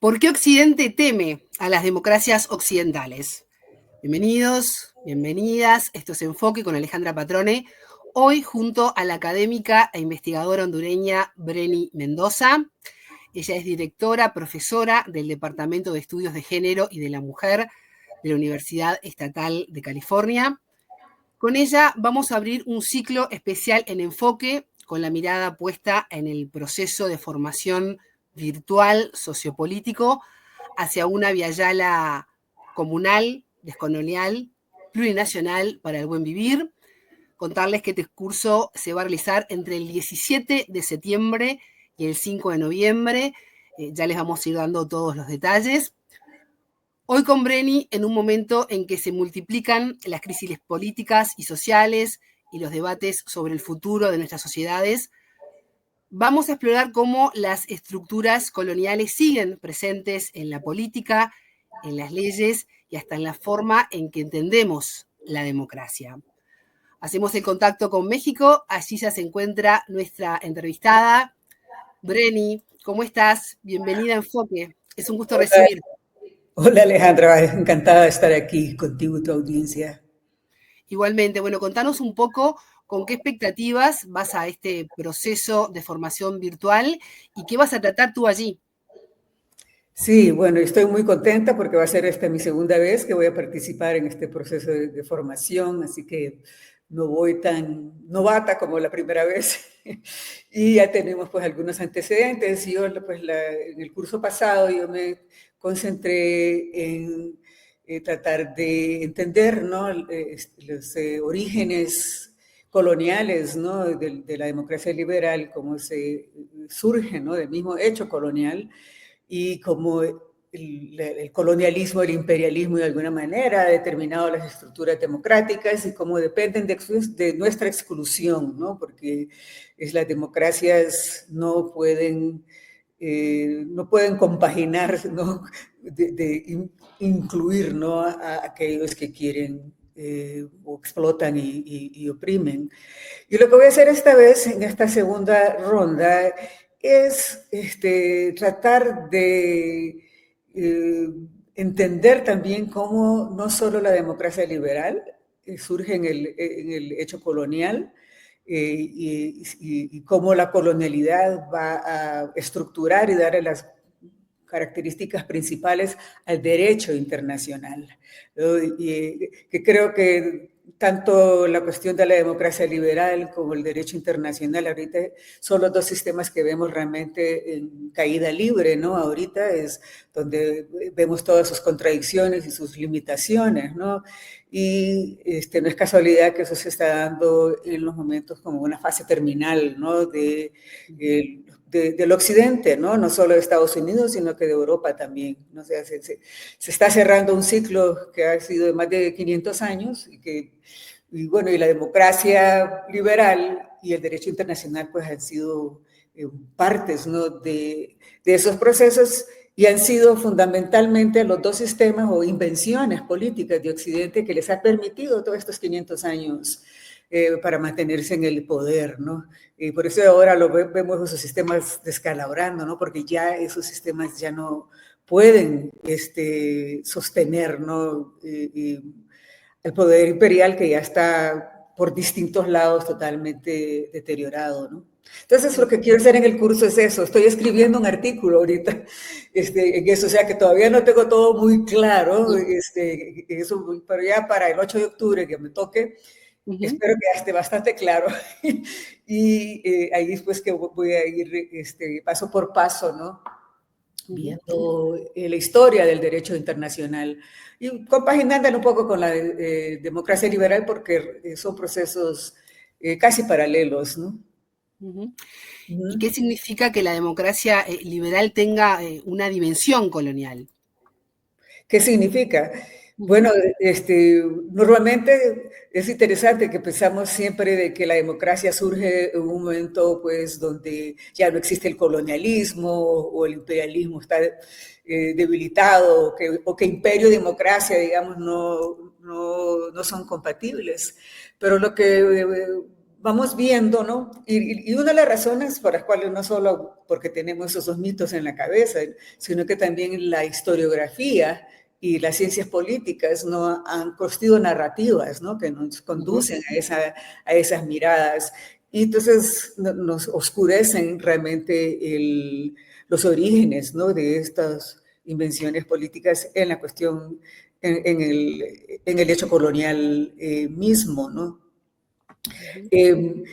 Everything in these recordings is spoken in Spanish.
¿Por qué Occidente teme a las democracias occidentales? Bienvenidos, bienvenidas. Esto es Enfoque con Alejandra Patrone. Hoy junto a la académica e investigadora hondureña Breni Mendoza. Ella es directora, profesora del Departamento de Estudios de Género y de la Mujer de la Universidad Estatal de California. Con ella vamos a abrir un ciclo especial en Enfoque con la mirada puesta en el proceso de formación virtual sociopolítico hacia una Viayala comunal, descolonial, plurinacional para el buen vivir. Contarles que este curso se va a realizar entre el 17 de septiembre y el 5 de noviembre. Ya les vamos a ir dando todos los detalles. Hoy con Breni, en un momento en que se multiplican las crisis políticas y sociales y los debates sobre el futuro de nuestras sociedades, vamos a explorar cómo las estructuras coloniales siguen presentes en la política, en las leyes y hasta en la forma en que entendemos la democracia. Hacemos el contacto con México, allí ya se encuentra nuestra entrevistada. Breni, ¿cómo estás? Bienvenida a Enfoque, es un gusto Hola, recibirte. hola Alejandra, encantada de estar aquí contigo y tu audiencia. Igualmente, bueno, contanos un poco con qué expectativas vas a este proceso de formación virtual y qué vas a tratar tú allí. Sí, bueno, estoy muy contenta porque va a ser esta mi segunda vez que voy a participar en este proceso de formación, así que no voy tan novata como la primera vez. Y ya tenemos pues algunos antecedentes. Yo pues en el curso pasado yo me concentré en tratar de entender, ¿no? Los orígenes coloniales, ¿no? De la democracia liberal, cómo se surge, ¿no? Del mismo hecho colonial y como el colonialismo, el imperialismo de alguna manera ha determinado las estructuras democráticas y cómo dependen de nuestra exclusión, ¿no? Porque las democracias no pueden compaginar, ¿no? Incluir, ¿no? A aquellos que quieren o explotan y oprimen. Y lo que voy a hacer esta vez, en esta segunda ronda, es tratar de entender también cómo no solo la democracia liberal surge en el hecho colonial, y cómo la colonialidad va a estructurar y darle las características principales al derecho internacional. Que creo que tanto la cuestión de la democracia liberal como el derecho internacional ahorita son los dos sistemas que vemos realmente en caída libre, ¿no? Ahorita es donde vemos todas sus contradicciones y sus limitaciones, ¿no? Y no es casualidad que eso se está dando en los momentos como una fase terminal, ¿no? Del occidente, ¿no? No solo de Estados Unidos, sino que de Europa también. ¿No? O sea, se está cerrando un ciclo que ha sido de más de 500 años y bueno, y la democracia liberal y el derecho internacional pues han sido partes, ¿no? de esos procesos y han sido fundamentalmente los dos sistemas o invenciones políticas de Occidente que les ha permitido todos estos 500 años para mantenerse en el poder, ¿no? Y por eso ahora vemos esos sistemas descalabrando, ¿no? Porque ya esos sistemas ya no pueden sostener, ¿no? El poder imperial que ya está por distintos lados totalmente deteriorado, ¿no? Entonces, lo que quiero hacer en el curso es eso. Estoy escribiendo un artículo ahorita en eso, o sea que todavía no tengo todo muy claro, eso, pero ya para el 8 de octubre que me toque, espero que ya esté bastante claro. Y ahí después que voy a ir paso por paso, ¿no? Viendo la historia del derecho internacional y compaginándolo un poco con la democracia liberal porque son procesos casi paralelos, ¿no? ¿Y qué significa que la democracia liberal tenga una dimensión colonial? ¿Qué significa? Bueno, normalmente es interesante que pensamos siempre de que la democracia surge en un momento pues donde ya no existe el colonialismo o el imperialismo está debilitado o que imperio y democracia, digamos, no son compatibles. Pero lo que vamos viendo, ¿no? Y una de las razones por las cuales no solo porque tenemos esos dos mitos en la cabeza, sino que también la historiografía y las ciencias políticas no han construido narrativas, ¿no? Que nos conducen a esas miradas. Y entonces nos oscurecen realmente los orígenes, ¿no? De estas invenciones políticas en la cuestión, en el hecho colonial mismo, ¿no?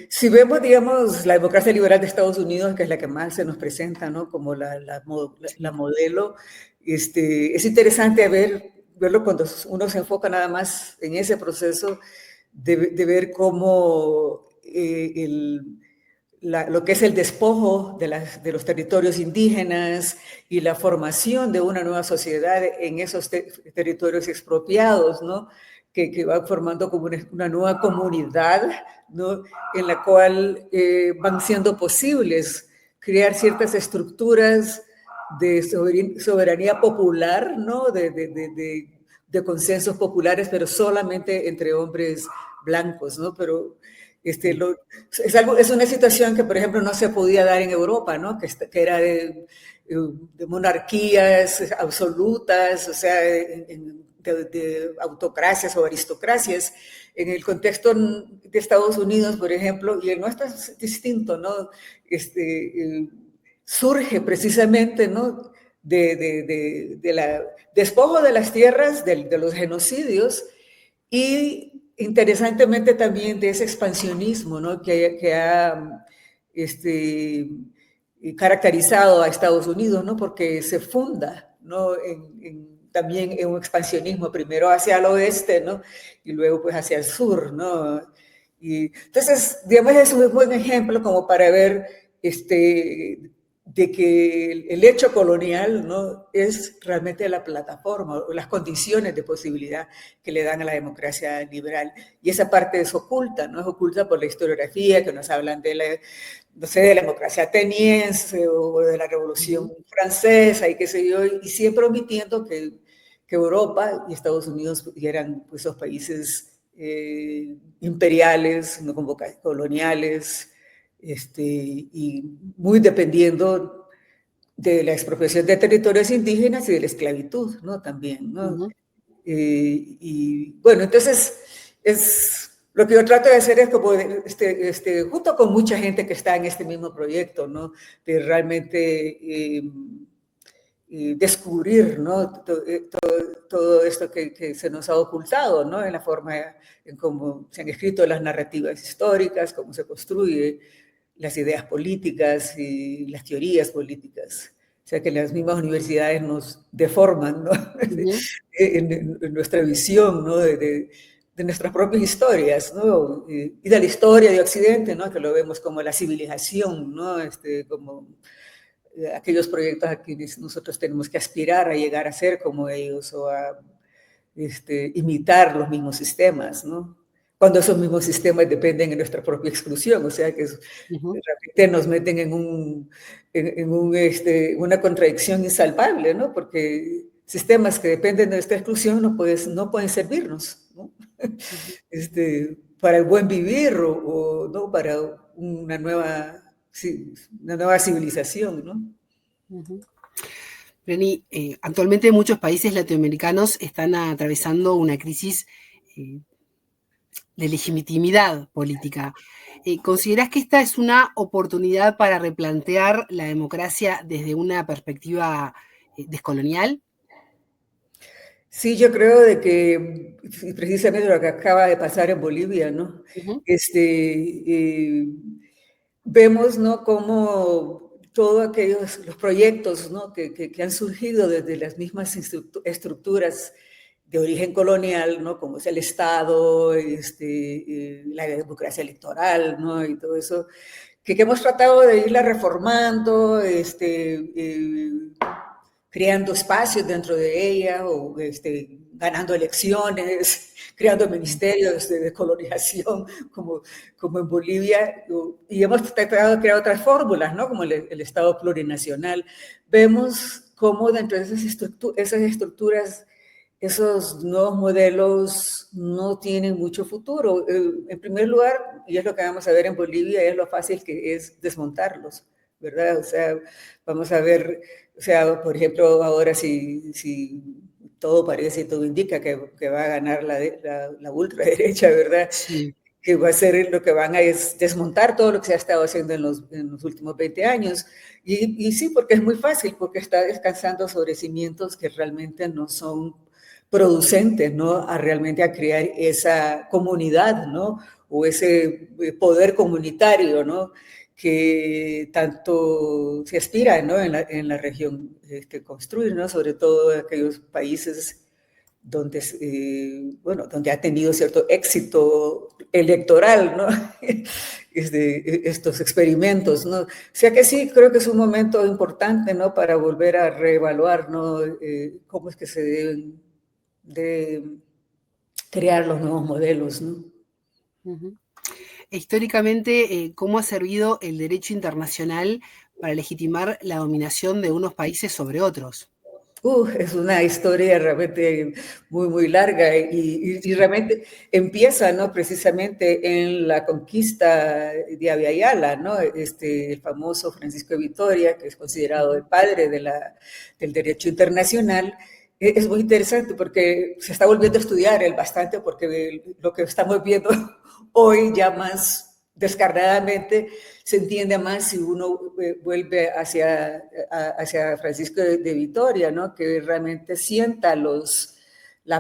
Si vemos, digamos, la democracia liberal de Estados Unidos, que es la que más se nos presenta, ¿no? Como la modelo, es interesante verlo cuando uno se enfoca nada más en ese proceso de ver cómo lo que es el despojo de los territorios indígenas y la formación de una nueva sociedad en esos territorios expropiados, ¿no? Que va formando como una nueva comunidad, ¿no? En la cual van siendo posibles crear ciertas estructuras de soberanía popular, ¿no? De consensos populares, pero solamente entre hombres blancos, ¿no? Pero es una situación que, por ejemplo, no se podía dar en Europa, ¿no? Que era de monarquías absolutas, o sea, de autocracias o aristocracias. En el contexto de Estados Unidos, por ejemplo, y el nuestro es distinto, ¿no? Surge precisamente, ¿no? De la despojo de las tierras, de los genocidios, y interesantemente también de ese expansionismo, ¿no? que ha caracterizado a Estados Unidos, ¿no? Porque se funda, ¿no? También en un expansionismo, primero hacia el oeste, ¿no? Y luego pues hacia el sur, ¿no? Y entonces, digamos, es un buen ejemplo como para ver de que el hecho colonial, ¿no? Es realmente la plataforma o las condiciones de posibilidad que le dan a la democracia liberal. Y esa parte es oculta, ¿no? Es oculta por la historiografía, que nos hablan de la democracia ateniense o de la Revolución Francesa y qué sé yo, y siempre omitiendo que Europa y Estados Unidos eran pues, esos países imperiales, no coloniales, y muy dependiendo de la expropiación de territorios indígenas y de la esclavitud, ¿no? También, ¿no? Y bueno, entonces lo que yo trato de hacer es como, junto con mucha gente que está en este mismo proyecto, ¿no? De realmente descubrir, ¿no? Todo esto que se nos ha ocultado, ¿no? En la forma en cómo se han escrito las narrativas históricas, cómo se construye las ideas políticas y las teorías políticas. O sea, que las mismas universidades nos deforman, ¿no? en nuestra visión, ¿no? De nuestras propias historias, ¿no? Y de la historia de Occidente, ¿no? Que lo vemos como la civilización, ¿no? Como aquellos proyectos a quienes nosotros tenemos que aspirar a llegar a ser como ellos o a imitar los mismos sistemas, ¿no? Cuando esos mismos sistemas dependen de nuestra propia exclusión, o sea que de repente nos meten en una contradicción insalvable, ¿no? Porque sistemas que dependen de nuestra exclusión no pueden servirnos, ¿no? Para el buen vivir o ¿no? Para una nueva civilización, ¿no? Reni, actualmente muchos países latinoamericanos están atravesando una crisis de legitimidad política. ¿Considerás que esta es una oportunidad para replantear la democracia desde una perspectiva descolonial? Sí, yo creo de que precisamente lo que acaba de pasar en Bolivia, ¿no? Vemos, ¿no? Cómo todos los proyectos, ¿no? que han surgido desde las mismas estructuras de origen colonial, ¿no? Como es el Estado, la democracia electoral, ¿no? Y todo eso, que hemos tratado de irla reformando, creando espacios dentro de ella, o ganando elecciones, creando ministerios de descolonización, como en Bolivia, y hemos tratado de crear otras fórmulas, ¿no? Como el Estado plurinacional. Vemos cómo dentro de esas estructuras esos nuevos modelos no tienen mucho futuro. En primer lugar, y es lo que vamos a ver en Bolivia, es lo fácil que es desmontarlos, ¿verdad? O sea, vamos a ver, o sea, por ejemplo, ahora si todo parece, todo indica que va a ganar la ultraderecha, ¿verdad? Sí. Que va a ser lo que van a es desmontar todo lo que se ha estado haciendo en los últimos 20 años. Y sí, porque es muy fácil, porque está descansando sobre cimientos que realmente no son producentes, ¿no? Realmente a crear esa comunidad, ¿no? O ese poder comunitario, ¿no? Que tanto se aspira, ¿no? En la región construir, ¿no? Sobre todo en aquellos países donde, bueno, donde ha tenido cierto éxito electoral, ¿no? Estos experimentos, ¿no? O sea que sí, creo que es un momento importante, ¿no? Para volver a reevaluar, ¿no? Cómo es que se deben de crear los nuevos modelos, ¿no? Uh-huh. Históricamente, ¿cómo ha servido el derecho internacional para legitimar la dominación de unos países sobre otros? Es una historia realmente muy, muy larga y realmente empieza, ¿no? Precisamente en la conquista de Abya Yala, ¿no? El famoso Francisco de Vitoria, que es considerado el padre del derecho internacional. Es muy interesante porque se está volviendo a estudiar el bastante porque lo que estamos viendo hoy ya más descarnadamente se entiende más si uno vuelve hacia Francisco de Vitoria, ¿no? Que realmente sienta las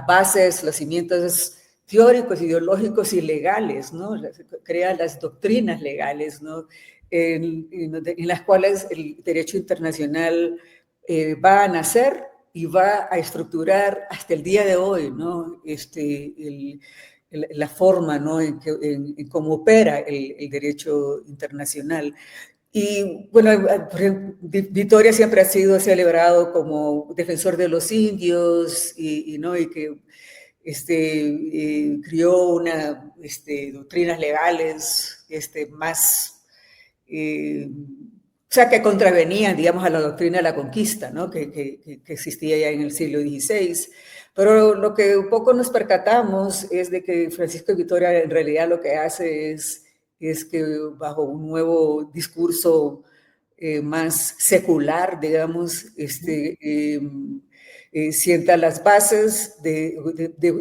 bases, los cimientos teóricos, ideológicos y legales, ¿no? Crea las doctrinas legales, ¿no? En las cuales el derecho internacional va a nacer y va a estructurar hasta el día de hoy, ¿no? La forma, ¿no? En cómo opera el derecho internacional. Y bueno, por ejemplo, Vitoria siempre ha sido celebrado como defensor de los indios ¿no? Y que crió doctrinas legales más, o sea, que contravenían, digamos, a la doctrina de la conquista, ¿no? Que existía ya en el siglo XVI. Pero lo que un poco nos percatamos es de que Francisco de Vitoria en realidad lo que hace es que bajo un nuevo discurso más secular, digamos, sienta las bases de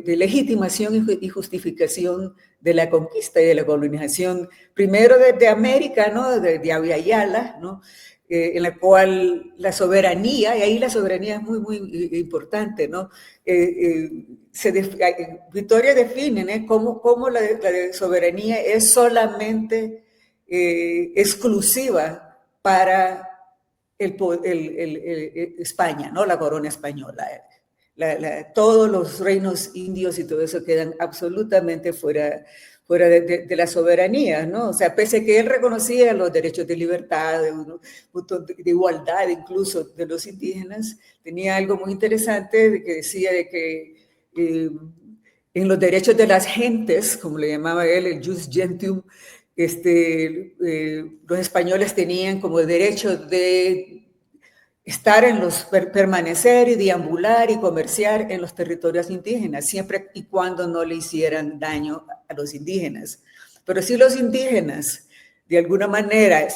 legitimación y justificación de la conquista y de la colonización, primero de América, ¿no? De Abya Yala, ¿no? En la cual la soberanía, y ahí la soberanía es muy, muy importante, ¿no? Vitoria define cómo la soberanía es solamente exclusiva para España, ¿no? La corona española. Todos los reinos indios y todo eso quedan absolutamente fuera de la soberanía, ¿no? O sea, pese a que él reconocía los derechos de libertad, de igualdad incluso de los indígenas, tenía algo muy interesante de que decía de que en los derechos de las gentes, como le llamaba él, el jus gentium, los españoles tenían como derecho de estar permanecer y deambular y comerciar en los territorios indígenas, siempre y cuando no le hicieran daño a los indígenas. Pero si los indígenas, de alguna manera,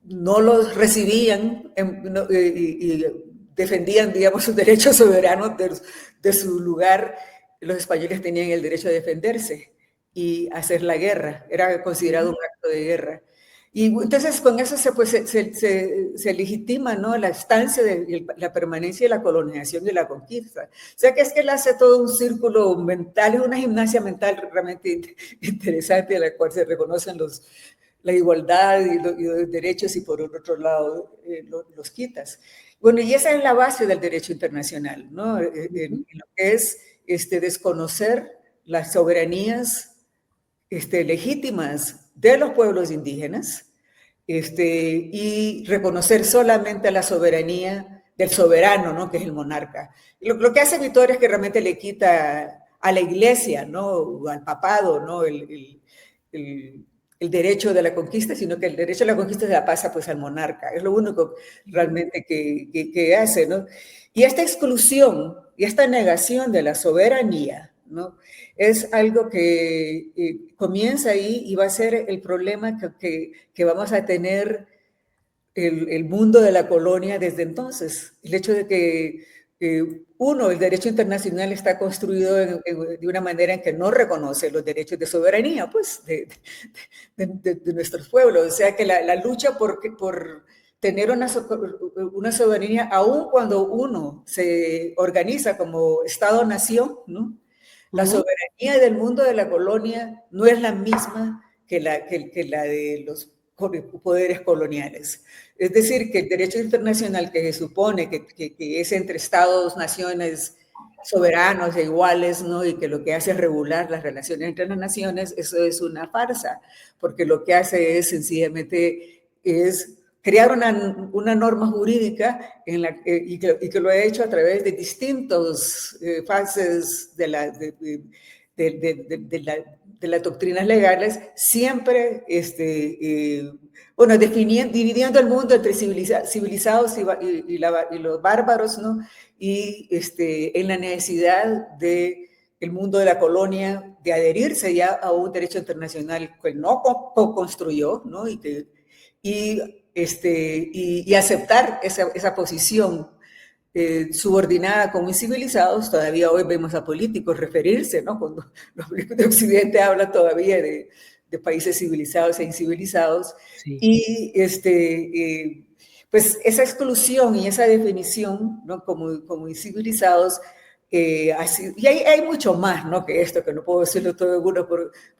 no los recibían y defendían, digamos, sus derechos soberanos de su lugar, los españoles tenían el derecho a defenderse y hacer la guerra. Era considerado un acto de guerra. Y entonces con eso se legitima, ¿no? La estancia, la permanencia de la colonización y la conquista. O sea que es que él hace todo un círculo mental, es una gimnasia mental realmente interesante en la cual se reconocen la igualdad y los derechos y por otro lado los quitas. Bueno, y esa es la base del derecho internacional, ¿no? En lo que es desconocer las soberanías legítimas de los pueblos indígenas y reconocer solamente la soberanía del soberano, ¿no? Que es el monarca. Lo que hace Vitoria es que realmente le quita a la iglesia, ¿no? O al papado, ¿no? el derecho de la conquista, sino que el derecho de la conquista se la pasa pues al monarca. Es lo único realmente que hace, ¿no? Y esta exclusión y esta negación de la soberanía, ¿no? Es algo que comienza ahí y va a ser el problema que vamos a tener el mundo de la colonia desde entonces. El hecho de que el derecho internacional está construido de una manera en que no reconoce los derechos de soberanía, pues, de nuestros pueblos. O sea, que la lucha por tener una soberanía, aun cuando uno se organiza como Estado-nación, ¿no? La soberanía del mundo de la colonia no es la misma que la de los poderes coloniales. Es decir, que el derecho internacional que se supone que es entre estados, naciones soberanos e iguales, ¿no? Y que lo que hace es regular las relaciones entre las naciones, eso es una farsa, porque lo que hace es sencillamente crear una norma jurídica y que lo ha hecho a través de distintas fases de las doctrinas legales, siempre dividiendo el mundo entre civilizados y los bárbaros, ¿no? Y en la necesidad del mundo de la colonia de adherirse ya a un derecho internacional que no construyó, ¿no? Y aceptar esa posición subordinada como incivilizados. Todavía hoy vemos a políticos referirse, ¿no? Cuando los políticos de Occidente hablan todavía de países civilizados e incivilizados. Sí. Y pues esa exclusión y esa definición, ¿no? como incivilizados, y hay mucho más, ¿no? Que esto, que no puedo decirlo todo de uno,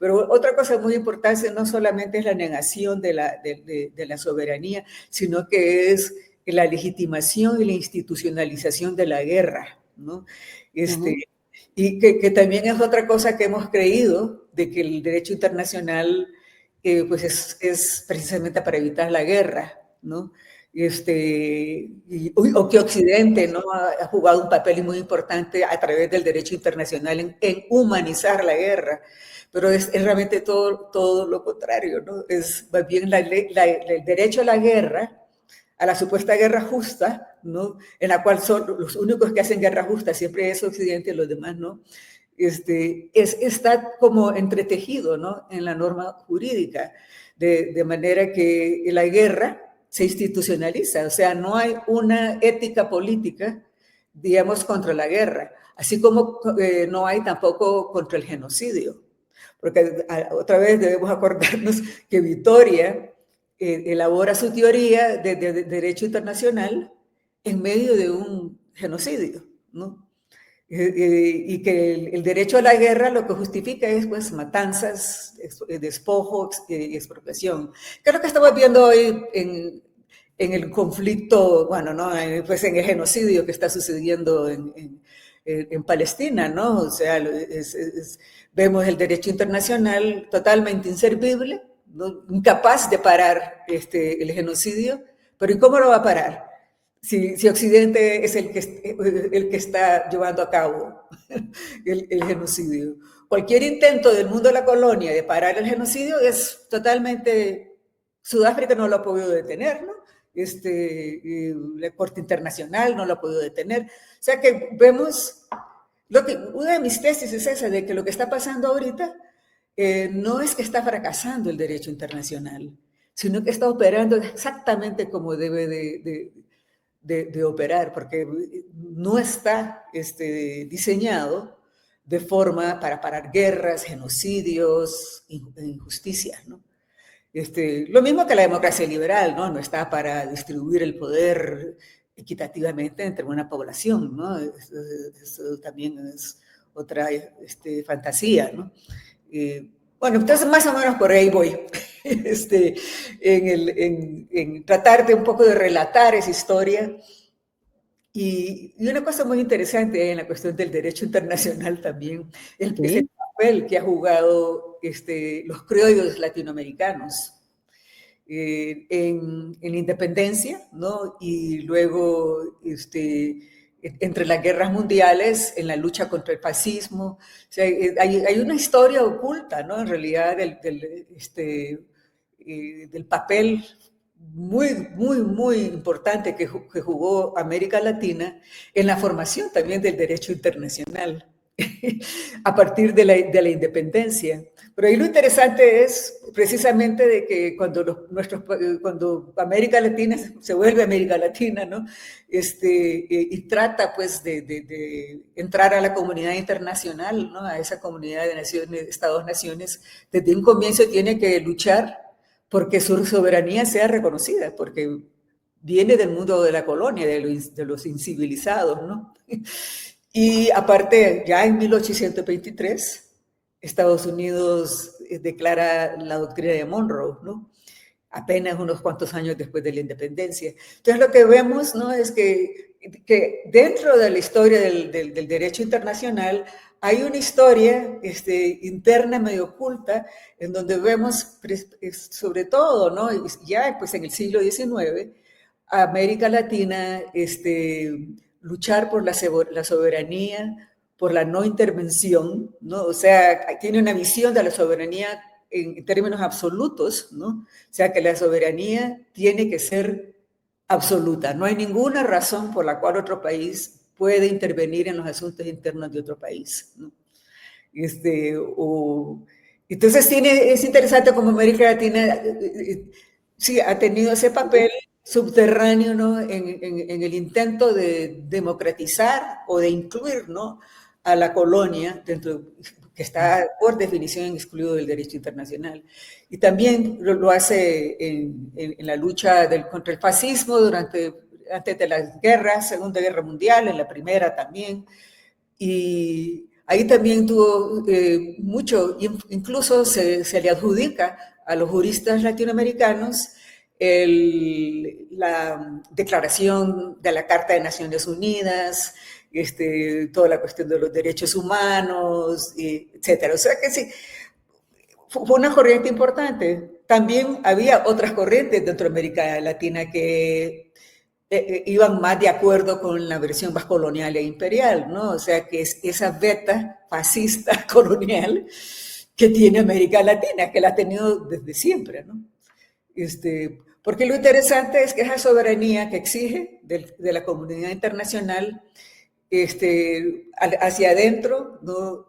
pero otra cosa muy importante no solamente es la negación de la soberanía, sino que es la legitimación y la institucionalización de la guerra, ¿no? Y que también es otra cosa que hemos creído, de que el derecho internacional pues es precisamente para evitar la guerra, ¿no? O que Occidente, ¿no? ha jugado un papel muy importante a través del derecho internacional en humanizar la guerra, pero es realmente todo lo contrario, ¿no? Es más bien el derecho a la guerra, a la supuesta guerra justa, ¿no? En la cual son los únicos que hacen guerra justa siempre es Occidente y los demás, ¿no? Está como entretejido, ¿no? En la norma jurídica, de manera que la guerra se institucionaliza, o sea, no hay una ética política, digamos, contra la guerra, así como no hay tampoco contra el genocidio, porque otra vez debemos acordarnos que Vitoria elabora su teoría de derecho internacional en medio de un genocidio, ¿no? Y que el derecho a la guerra lo que justifica es pues matanzas, despojo y expropiación. ¿Qué es lo que estamos viendo hoy en el conflicto, bueno, ¿no? Pues en el genocidio que está sucediendo en Palestina, ¿no? O sea, vemos el derecho internacional totalmente inservible, ¿no? Incapaz de parar el genocidio, pero ¿y cómo lo va a parar? Si Occidente es el que está llevando a cabo el genocidio. Cualquier intento del mundo de la colonia de parar el genocidio es totalmente... Sudáfrica no lo ha podido detener, ¿no? La Corte Internacional no lo ha podido detener. O sea que vemos... una de mis tesis es esa, de que lo que está pasando ahorita no es que está fracasando el derecho internacional, sino que está operando exactamente como debe de operar, porque no está diseñado de forma para parar guerras, genocidios, injusticias, ¿no? Lo mismo que la democracia liberal, ¿no? No está para distribuir el poder equitativamente entre una población, ¿no? Eso también es otra fantasía, ¿no? Bueno, entonces más o menos por ahí voy, en tratar de un poco de relatar esa historia. Y una cosa muy interesante en la cuestión del derecho internacional también, es el papel que ha jugado los criollos latinoamericanos en la independencia, ¿no? Y luego entre las guerras mundiales, en la lucha contra el fascismo. O sea, hay una historia oculta, ¿no? En realidad, del papel muy, muy, muy importante que jugó América Latina en la formación también del derecho internacional a partir de la independencia. Pero ahí lo interesante es precisamente de que cuando América Latina se vuelve América Latina, ¿no? Y trata pues de entrar a la comunidad internacional, ¿no? A esa comunidad de naciones, Estados-naciones, desde un comienzo tiene que luchar porque su soberanía sea reconocida, porque viene del mundo de la colonia, de los incivilizados, ¿no? Y aparte, ya en 1823, Estados Unidos declara la doctrina de Monroe, ¿no? Apenas unos cuantos años después de la independencia. Entonces lo que vemos, ¿no? Es que dentro de la historia del derecho internacional hay una historia interna medio oculta en donde vemos sobre todo, ¿no? Ya pues en el siglo XIX, América Latina luchar por la soberanía, por la no intervención, ¿no? O sea, tiene una visión de la soberanía en términos absolutos, ¿no? O sea, que la soberanía tiene que ser absoluta. No hay ninguna razón por la cual otro país puede intervenir en los asuntos internos de otro país, ¿no? Entonces es interesante como América Latina sí ha tenido ese papel subterráneo, ¿no? En el intento de democratizar o de incluir, ¿no? A la colonia dentro, que está por definición excluido del derecho internacional. Y también lo hace en la lucha contra el fascismo antes de las guerras, Segunda Guerra Mundial, en la Primera también. Y ahí también tuvo mucho, incluso se le adjudica a los juristas latinoamericanos la declaración de la Carta de Naciones Unidas, toda la cuestión de los derechos humanos, etcétera. O sea que sí, fue una corriente importante. También había otras corrientes dentro de América Latina que iban más de acuerdo con la versión más colonial e imperial, ¿no? O sea, que es esa beta fascista colonial que tiene América Latina, que la ha tenido desde siempre, ¿no? Porque lo interesante es que esa soberanía que exige de la comunidad internacional hacia adentro, ¿no?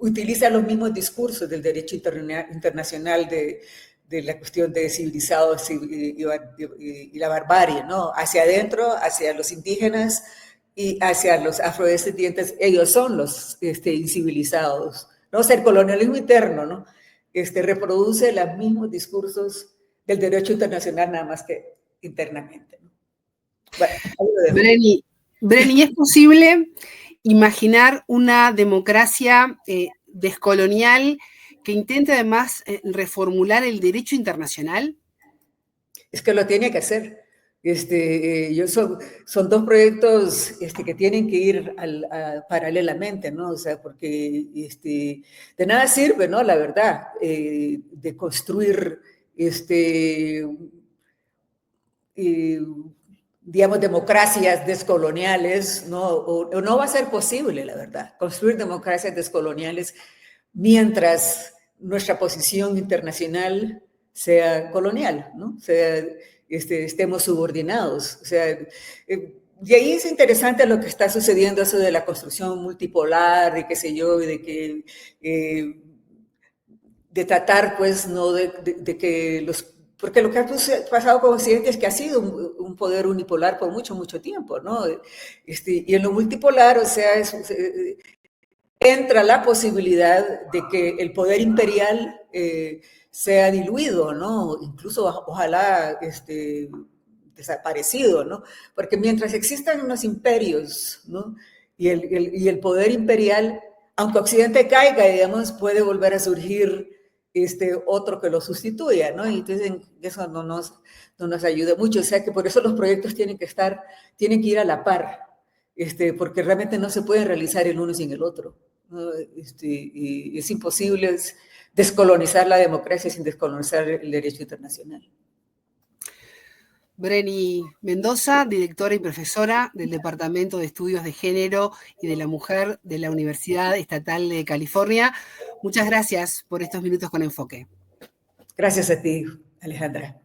Utiliza los mismos discursos del derecho internacional de la cuestión de civilizados y la barbarie, ¿no? Hacia adentro, hacia los indígenas y hacia los afrodescendientes, ellos son los incivilizados, ¿no? O sea, el colonialismo interno, ¿no? Reproduce los mismos discursos del derecho internacional, nada más que internamente, ¿no? Bueno, Breni, ¿es posible imaginar una democracia descolonial que intente además reformular el derecho internacional? Es que lo tiene que hacer. Son dos proyectos que tienen que ir paralelamente, ¿no? O sea, porque de nada sirve, ¿no? La verdad, de construir digamos, democracias descoloniales, ¿no? O no va a ser posible, la verdad, construir democracias descoloniales mientras nuestra posición internacional sea colonial, ¿no? Estemos subordinados. O sea, de ahí es interesante lo que está sucediendo, eso de la construcción multipolar, y qué sé yo, y de que de tratar, pues, ¿no? De que porque lo que ha pasado con Occidente es que ha sido un poder unipolar por mucho, mucho tiempo, ¿no? Y en lo multipolar, o sea, entra la posibilidad de que el poder imperial sea diluido, ¿no? Incluso, ojalá, desaparecido, ¿no? Porque mientras existan los imperios, ¿no? Y el poder imperial, aunque Occidente caiga, digamos, puede volver a surgir otro que lo sustituya, ¿no? Y entonces eso no nos ayuda mucho. O sea que por eso los proyectos tienen que ir a la par, porque realmente no se pueden realizar el uno sin el otro, ¿no? Y es imposible descolonizar la democracia sin descolonizar el derecho internacional. Breni Mendoza, directora y profesora del Departamento de Estudios de Género y de la Mujer de la Universidad Estatal de California. Muchas gracias por estos minutos con Enfoque. Gracias a ti, Alejandra.